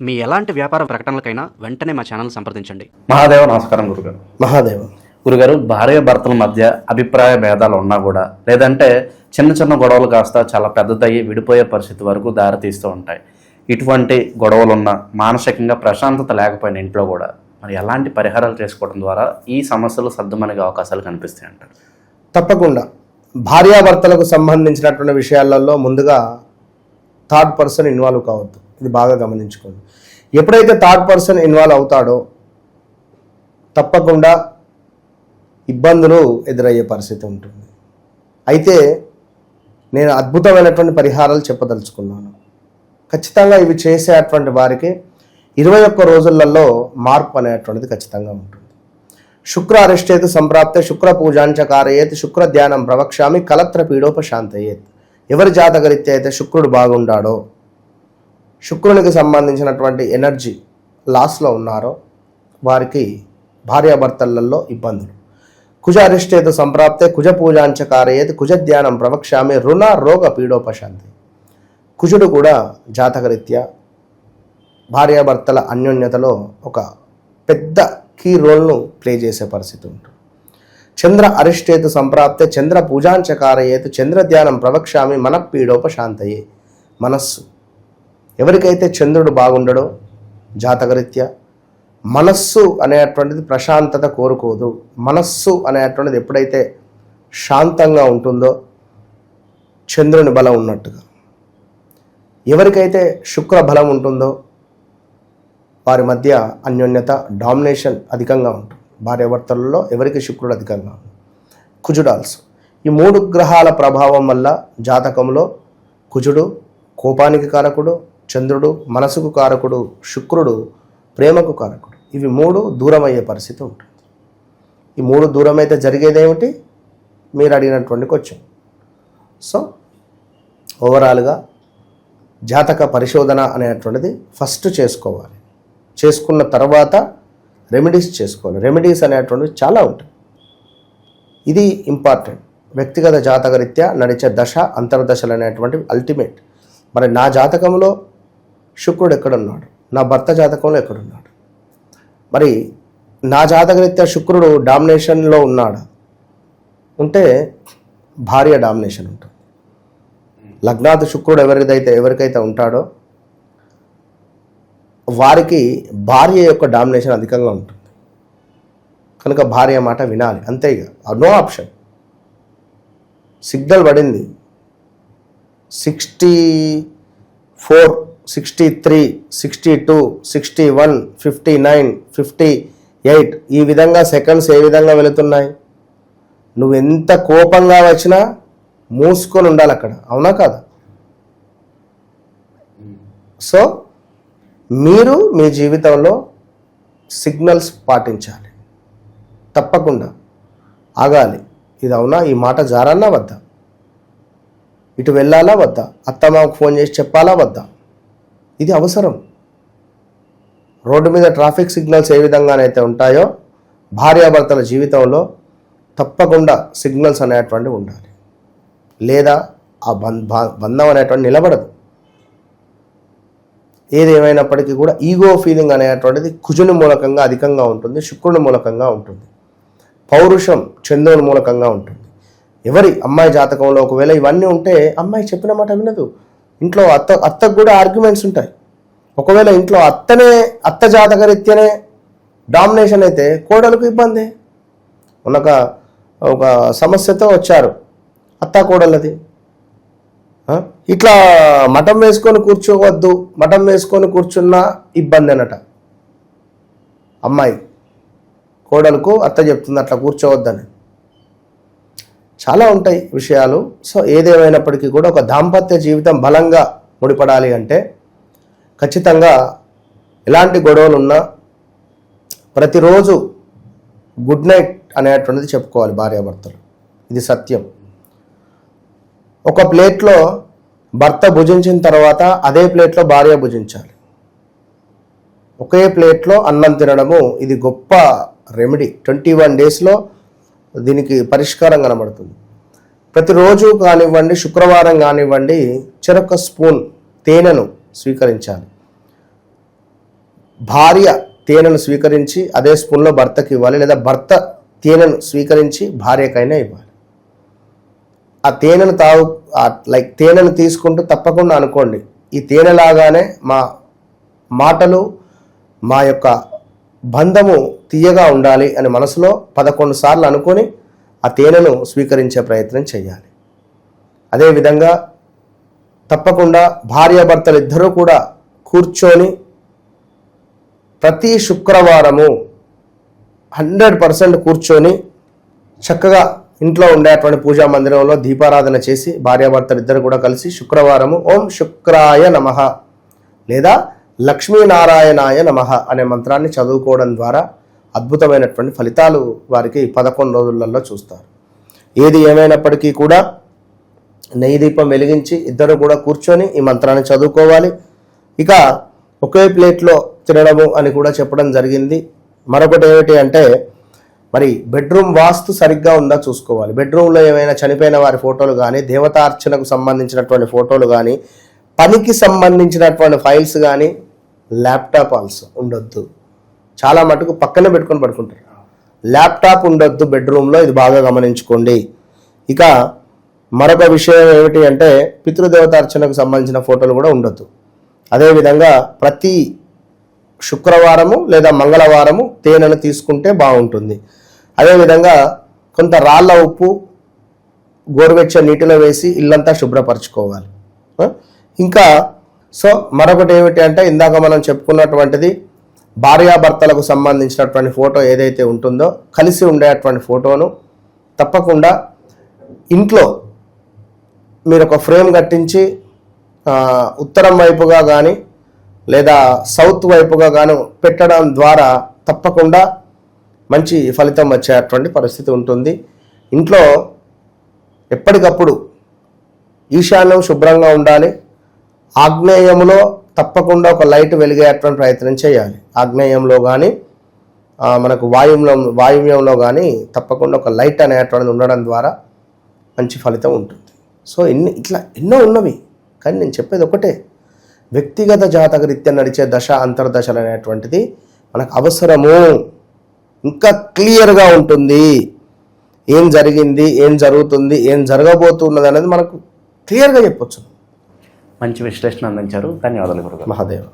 మీ ఎలాంటి వ్యాపార ప్రకటనలకైనా వెంటనే మా ఛానల్ సంప్రదించండి. మహాదేవ నమస్కారం గురుగారు. మహాదేవ గురుగారు, భార్య భర్తల మధ్య అభిప్రాయ భేదాలు ఉన్నా కూడా, లేదంటే చిన్న చిన్న గొడవలు కాస్త చాలా పెద్దదయ్యి విడిపోయే పరిస్థితి వరకు దారితీస్తూ ఉంటాయి. ఇటువంటి గొడవలున్న, మానసికంగా ప్రశాంతత లేకపోయిన ఇంట్లో కూడా మరి ఎలాంటి పరిహారాలు చేసుకోవడం ద్వారా ఈ సమస్యలు సర్దుమణిగే అవకాశాలు కనిపిస్తాయి అంటారు? తప్పకుండా భార్యాభర్తలకు సంబంధించినటువంటి విషయాలలో ముందుగా థర్డ్ పర్సన్ ఇన్వాల్వ్ కావద్దు. ఇది బాగా గమనించుకోండి. ఎప్పుడైతే థర్డ్ పర్సన్ ఇన్వాల్వ్ అవుతాడో తప్పకుండా ఇబ్బందులు ఎదురయ్యే పరిస్థితి ఉంటుంది. అయితే నేను అద్భుతమైనటువంటి పరిహారాలు చెప్పదలుచుకున్నాను. ఖచ్చితంగా ఇవి చేసేటువంటి వారికి 21 రోజులలో మార్పు అనేటువంటిది ఖచ్చితంగా ఉంటుంది. శుక్ర అరిష్టేతు సంప్రాప్తే శుక్ర పూజాంచ కారయేత్ శుక్ర ధ్యానం ప్రవక్ష్యామి కలత్ర పీడోపశాంతయేత్. ఎవరి జాతకరీత్యా అయితే శుక్రుడు బాగుండాడో, శుక్రునికి సంబంధించినటువంటి ఎనర్జీ లాస్లో ఉన్నారో వారికి భార్యాభర్తలలో ఇబ్బందులు. కుజ అరిష్టేతు సంప్రాప్తే కుజ పూజాంచ కారయేత్ కుజ ధ్యానం ప్రవక్ష్యామి రుణ రోగ పీడోపశాంతి. కుజుడు కూడా జాతకరీత్యా భార్యాభర్తల అన్యోన్యతలో ఒక పెద్ద కీ రోల్ను ప్లే చేసే పరిస్థితి ఉంటుంది. చంద్ర అరిష్టేతు సంప్రాప్తే చంద్ర పూజాంచ కారయేత్ చంద్ర ధ్యానం ప్రవక్ష్యామి మన పీడోపశాంతయే. మనస్సు, ఎవరికైతే చంద్రుడు బాగుండడో జాతకరీత్యా మనస్సు అనేటువంటిది ప్రశాంతత కోరుకోదు. మనస్సు అనేటువంటిది ఎప్పుడైతే శాంతంగా ఉంటుందో చంద్రుని బలం ఉన్నట్టుగా, ఎవరికైతే శుక్ర బలం ఉంటుందో వారి మధ్య అన్యోన్యత, డామినేషన్ అధికంగా ఉంటుంది. భార్యాభర్తలలో ఎవరికి శుక్రుడు అధికంగా ఉంటుంది. కుజుడు ఆల్సో. ఈ 3 గ్రహాల ప్రభావం వల్ల జాతకంలో కుజుడు కోపానికి కారకుడు, చంద్రుడు మనసుకు కారకుడు, శుక్రుడు ప్రేమకు కారకుడు. ఇవి 3 దూరం అయ్యే పరిస్థితి ఉంటుంది. ఈ 3 దూరం అయితే జరిగేదేమిటి? మీరు అడిగినటువంటి క్వశ్చన్. సో ఓవరాల్గా జాతక పరిశోధన అనేటువంటిది ఫస్ట్ చేసుకోవాలి. చేసుకున్న తర్వాత రెమెడీస్ చేసుకోవాలి. రెమెడీస్ అనేటువంటివి చాలా ఉంటాయి. ఇది ఇంపార్టెంట్. వ్యక్తిగత జాతకరీత్యా నడిచే దశ, అంతర్దశలు అనేటువంటివి అల్టిమేట్. మరి నా జాతకంలో శుక్రుడు ఎక్కడున్నాడు, నా భర్త జాతకంలో ఎక్కడున్నాడు, మరి నా జాతకరీత్యా శుక్రుడు డామినేషన్లో ఉన్నాడు ఉంటే భార్య డామినేషన్ ఉంటుంది. లగ్నాత్ శుక్రుడు ఎవరికైతే ఉంటాడో వారికి భార్య యొక్క డామినేషన్ అధికంగా ఉంటుంది. కనుక భార్య మాట వినాలి, అంతే. ఇక నో ఆప్షన్. సిగ్నల్ పడింది 64, 63, 62, 61, 59, 58 ఈ విధంగా సెకండ్స్ ఏ విధంగా వెళుతున్నాయి. నువ్వు ఎంత కోపంగా వచ్చినా మూసుకొని ఉండాలి అక్కడ, అవునా కాదా? సో మీరు మీ జీవితంలో సిగ్నల్స్ పాటించాలి. తప్పకుండా ఆగాలి. ఇది అవునా, ఈ మాట జారాలా వద్దా, ఇటు వెళ్ళాలా వద్దా, అత్తమ్మకు ఫోన్ చేసి చెప్పాలా వద్దా, ఇది అవసరం. రోడ్డు మీద ట్రాఫిక్ సిగ్నల్స్ ఏ విధంగానైతే ఉంటాయో భార్యాభర్తల జీవితంలో తప్పకుండా సిగ్నల్స్ అనేటువంటివి ఉండాలి. లేదా ఆ బంధం అనేటువంటి నిలబడదు. ఏదేమైనప్పటికీ కూడా ఈగో ఫీలింగ్ అనేటువంటిది కుజుని మూలకంగా అధికంగా ఉంటుంది, శుక్రుని మూలకంగా ఉంటుంది. పౌరుషం చంద్రుని మూలకంగా ఉంటుంది. ఎవరి అమ్మాయి జాతకంలో ఒకవేళ ఇవన్నీ ఉంటే అమ్మాయి చెప్పిన మాట వినదు. ఇంట్లో అత్తకు కూడా ఆర్గ్యుమెంట్స్ ఉంటాయి. ఒకవేళ ఇంట్లో అత్త జాతకరీత్యానే డామినేషన్ అయితే కోడలకు ఇబ్బంది. ఒక సమస్యతో వచ్చారు అత్త కోడలది. ఇట్లా మఠం వేసుకొని కూర్చోవద్దు, మఠం వేసుకొని కూర్చున్నా ఇబ్బంది అనట. అమ్మాయి కోడలకు అత్త చెప్తుంది అట్లా కూర్చోవద్దని. చాలా ఉంటాయి విషయాలు. సో ఏదేమైనప్పటికీ కూడా ఒక దాంపత్య జీవితం బలంగా ముడిపడాలి అంటే ఖచ్చితంగా ఎలాంటి గొడవలు ఉన్నా ప్రతిరోజు గుడ్ నైట్ అనేటువంటిది చెప్పుకోవాలి భార్యాభర్తలు. ఇది సత్యం. ఒక ప్లేట్లో భర్త భుజించిన తర్వాత అదే ప్లేట్లో భార్య భుజించాలి. ఒకే ప్లేట్లో అన్నం తినడము ఇది గొప్ప రెమెడీ. 21 డేస్లో దీనికి పరిష్కారం కనబడుతుంది. ప్రతిరోజు కానివ్వండి, శుక్రవారం కానివ్వండి, చెరొక స్పూన్ తేనెను స్వీకరించాలి. భార్య తేనెను స్వీకరించి అదే స్పూన్లో భర్తకి ఇవ్వాలి, లేదా భర్త తేనెను స్వీకరించి భార్యకైనా ఇవ్వాలి. ఆ తేనెను తేనెను తీసుకుంటూ తప్పకుండా అనుకోండి, ఈ తేనెలాగానే మా మాటలు, మా యొక్క బంధము తీయగా ఉండాలి అని మనసులో 11 సార్లు అనుకొని ఆ తేనెను స్వీకరించే ప్రయత్నం చేయాలి. అదేవిధంగా తప్పకుండా భార్యాభర్తలు ఇద్దరూ కూడా కూర్చొని ప్రతి శుక్రవారము 100% కూర్చొని చక్కగా ఇంట్లో ఉండేటువంటి పూజా మందిరంలో దీపారాధన చేసి భార్యాభర్తలు ఇద్దరు కూడా కలిసి శుక్రవారము ఓం శుక్రాయ నమః లేదా లక్ష్మీనారాయణాయ నమః అనే మంత్రాన్ని చదువుకోవడం ద్వారా అద్భుతమైనటువంటి ఫలితాలు వారికి 11 రోజులలో చూస్తారు. ఏది ఏమైనప్పటికీ కూడా నెయ్యి దీపం వెలిగించి ఇద్దరు కూడా కూర్చొని ఈ మంత్రాన్ని చదువుకోవాలి. ఇక ఒకే ప్లేట్లో తినడము అని కూడా చెప్పడం జరిగింది. మరొకటి ఏమిటి అంటే మరి బెడ్రూమ్ వాస్తు సరిగ్గా ఉందా చూసుకోవాలి. బెడ్రూమ్లో ఏమైనా చనిపోయిన వారి ఫోటోలు కానీ, దేవతార్చనకు సంబంధించినటువంటి ఫోటోలు కానీ, పనికి సంబంధించినటువంటి ఫైల్స్ కానీ, ల్యాప్టాప్ ఆల్సో ఉండొద్దు. చాలా మటుకు పక్కనే పెట్టుకొని పడుకుంటారు. ల్యాప్టాప్ ఉండొద్దు బెడ్రూమ్లో, ఇది బాగా గమనించుకోండి. ఇక మరొక విషయం ఏమిటి అంటే పితృదేవతార్చనకు సంబంధించిన ఫోటోలు కూడా ఉండొద్దు. అదేవిధంగా ప్రతి శుక్రవారము లేదా మంగళవారము తేనెను తీసుకుంటే బాగుంటుంది. అదేవిధంగా కొంత రాళ్ళ ఉప్పు గోరువెచ్చని నీటిలో వేసి ఇల్లంతా శుభ్రపరచుకోవాలి. ఇంకా మరొకటి ఏమిటి అంటే ఇందాక మనం చెప్పుకున్నటువంటిది భార్యాభర్తలకు సంబంధించినటువంటి ఫోటో ఏదైతే ఉంటుందో కలిసి ఉండేటువంటి ఫోటోను తప్పకుండా ఇంట్లో మీరు ఒక ఫ్రేమ్ కట్టించి ఉత్తరం వైపుగా కానీ లేదా సౌత్ వైపుగా కానీ పెట్టడం ద్వారా తప్పకుండా మంచి ఫలితం వచ్చేటువంటి పరిస్థితి ఉంటుంది. ఇంట్లో ఎప్పటికప్పుడు ఈశాన్యం శుభ్రంగా ఉండాలి. ఆగ్నేయంలో తప్పకుండా ఒక లైట్ వెలిగేటువంటి ప్రయత్నం చేయాలి. ఆగ్నేయంలో కానీ మనకు వాయువ్యంలో కానీ తప్పకుండా ఒక లైట్ అనేటువంటిది ఉండడం ద్వారా మంచి ఫలితం ఉంటుంది. ఇట్లా ఎన్నో ఉన్నవి, కానీ నేను చెప్పేది ఒకటే, వ్యక్తిగత జాతకరీత్యా నడిచే దశ అంతర్దశలు అనేటువంటిది మనకు అవసరము. ఇంకా క్లియర్గా ఉంటుంది ఏం జరిగింది, ఏం జరుగుతుంది, ఏం జరగబోతున్నది అనేది మనకు క్లియర్గా చెప్పొచ్చు. మంచి విశ్లేషణ అందించారు. ధన్యవాదాలు గురుగారు. మహాదేవ్.